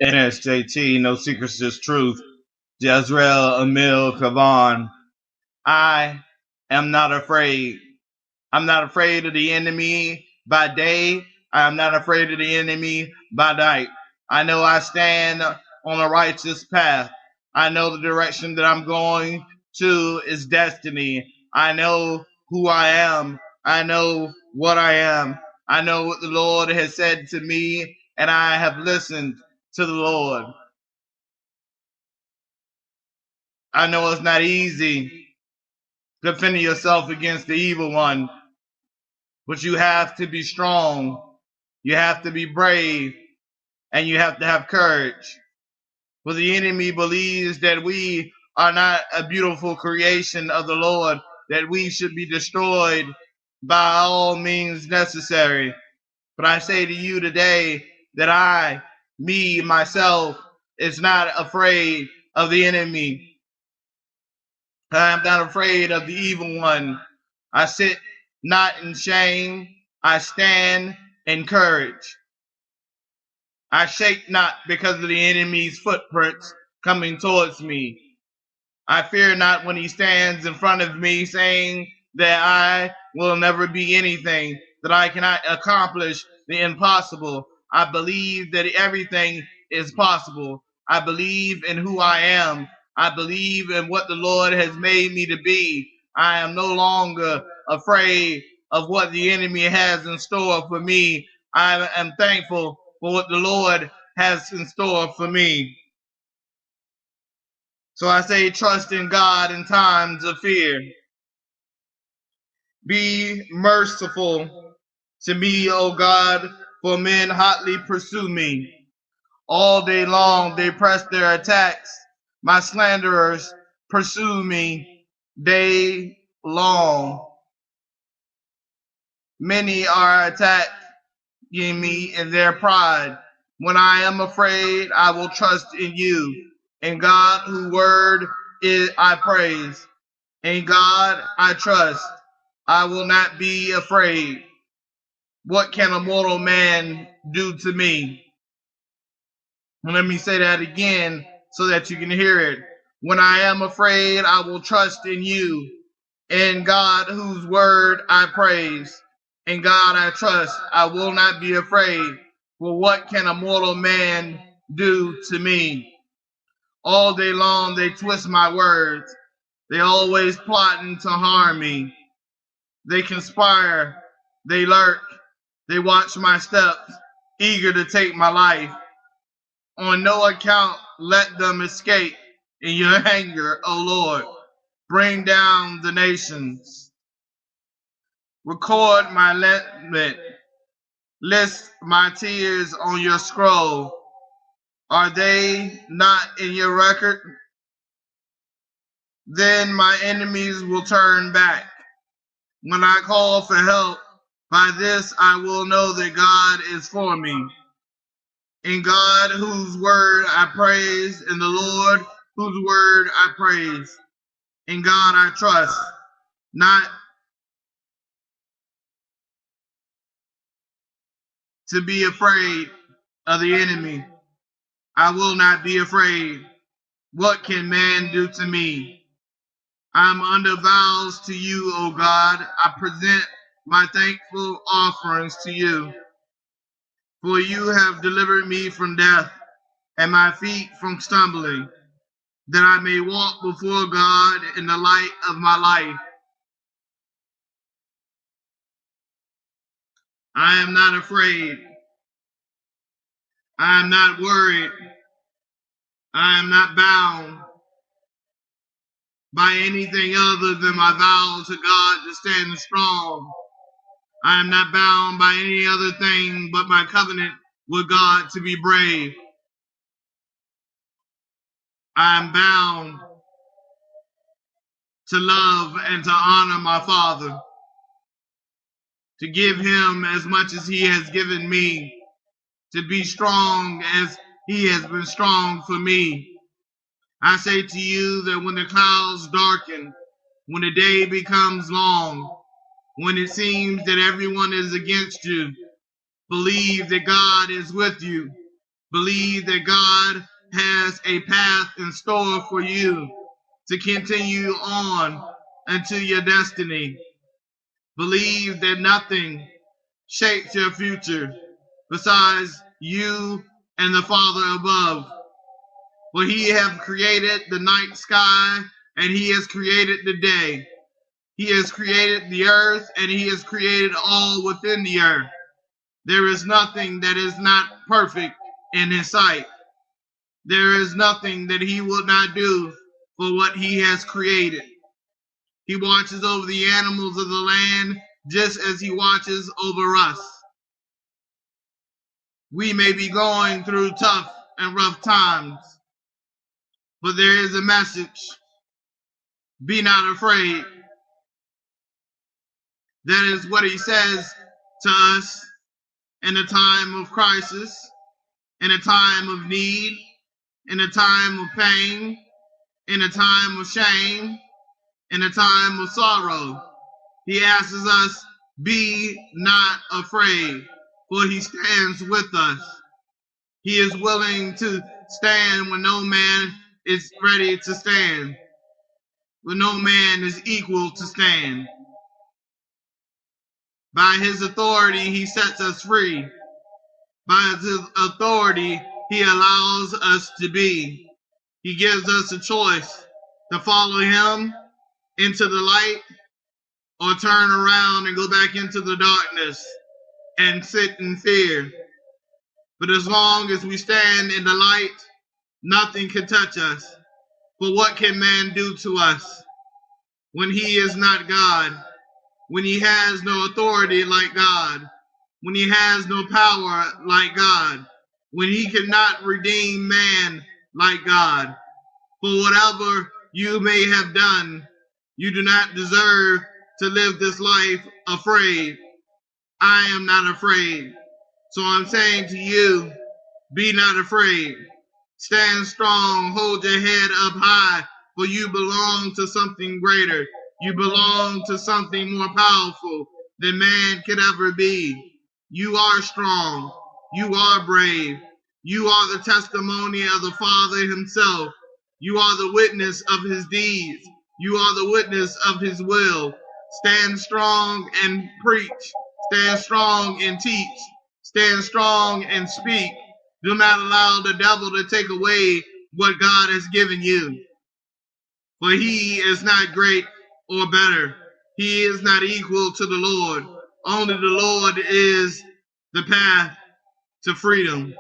NSJT, No Secrets, Just Truth. Jezreel Emil Kavan. I am not afraid. I'm not afraid of the enemy by day. I am not afraid of the enemy by night. I know I stand on a righteous path. I know the direction that I'm going to is destiny. I know who I am. I know what I am. I know what the Lord has said to me, and I have listened to the Lord. I know it's not easy defending yourself against the evil one, but you have to be strong. You have to be brave, and you have to have courage. For the enemy believes that we are not a beautiful creation of the Lord, that we should be destroyed by all means necessary. But I say to you today that myself, is not afraid of the enemy. I am not afraid of the evil one. I sit not in shame. I stand in courage. I shake not because of the enemy's footprints coming towards me. I fear not when he stands in front of me saying that I will never be anything, that I cannot accomplish the impossible. I believe that everything is possible. I believe in who I am. I believe in what the Lord has made me to be. I am no longer afraid of what the enemy has in store for me. I am thankful for what the Lord has in store for me. So I say, trust in God in times of fear. Be merciful to me, O God, for men hotly pursue me. All day long they press their attacks. My slanderers pursue me day long. Many are attacking me in their pride. When I am afraid, I will trust in you. In God, whose word is I praise. In God I trust. I will not be afraid. What can a mortal man do to me? And let me say that again so that you can hear it. When I am afraid, I will trust in you. In God, whose word I praise. In God I trust. I will not be afraid. For what can a mortal man do to me? All day long they twist my words. They always plotting to harm me. They conspire. They lurk. They watch my steps, eager to take my life. On no account let them escape. In your anger, O Lord, bring down the nations. Record my lament. List my tears on your scroll. Are they not in your record? Then my enemies will turn back. When I call for help, by this I will know that God is for me. In God, whose word I praise, in the Lord, whose word I praise. In God I trust, not to be afraid of the enemy. I will not be afraid. What can man do to me? I am under vows to you, O God. I present my thankful offerings to you. For you have delivered me from death and my feet from stumbling, that I may walk before God in the light of my life. I am not afraid. I am not worried. I am not bound by anything other than my vow to God to stand strong. I am not bound by any other thing but my covenant with God to be brave. I am bound to love and to honor my Father, to give him as much as he has given me, to be strong as he has been strong for me. I say to you that when the clouds darken, when the day becomes long, when it seems that everyone is against you, believe that God is with you. Believe that God has a path in store for you to continue on into your destiny. Believe that nothing shapes your future besides you and the Father above. For he has created the night sky, and he has created the day. He has created the earth, and he has created all within the earth. There is nothing that is not perfect in his sight. There is nothing that he will not do for what he has created. He watches over the animals of the land just as he watches over us. We may be going through tough and rough times, but there is a message. Be not afraid. That is what he says to us in a time of crisis, in a time of need, in a time of pain, in a time of shame, in a time of sorrow. He asks us, be not afraid, for he stands with us. He is willing to stand when no man is ready to stand, when no man is equal to stand. By his authority, he sets us free. By his authority, he allows us to be. He gives us a choice to follow him into the light or turn around and go back into the darkness and sit in fear. But as long as we stand in the light, nothing can touch us. For what can man do to us when he is not God, when he has no authority like God, when he has no power like God, when he cannot redeem man like God? For whatever you may have done, you do not deserve to live this life afraid. I am not afraid. So I'm saying to you, be not afraid. Stand strong, hold your head up high, for you belong to something greater. You belong to something more powerful than man could ever be. You are strong. You are brave. You are the testimony of the Father himself. You are the witness of his deeds. You are the witness of his will. Stand strong and preach. Stand strong and teach. Stand strong and speak. Do not allow the devil to take away what God has given you. For he is not great or better. He is not equal to the Lord. Only the Lord is the path to freedom.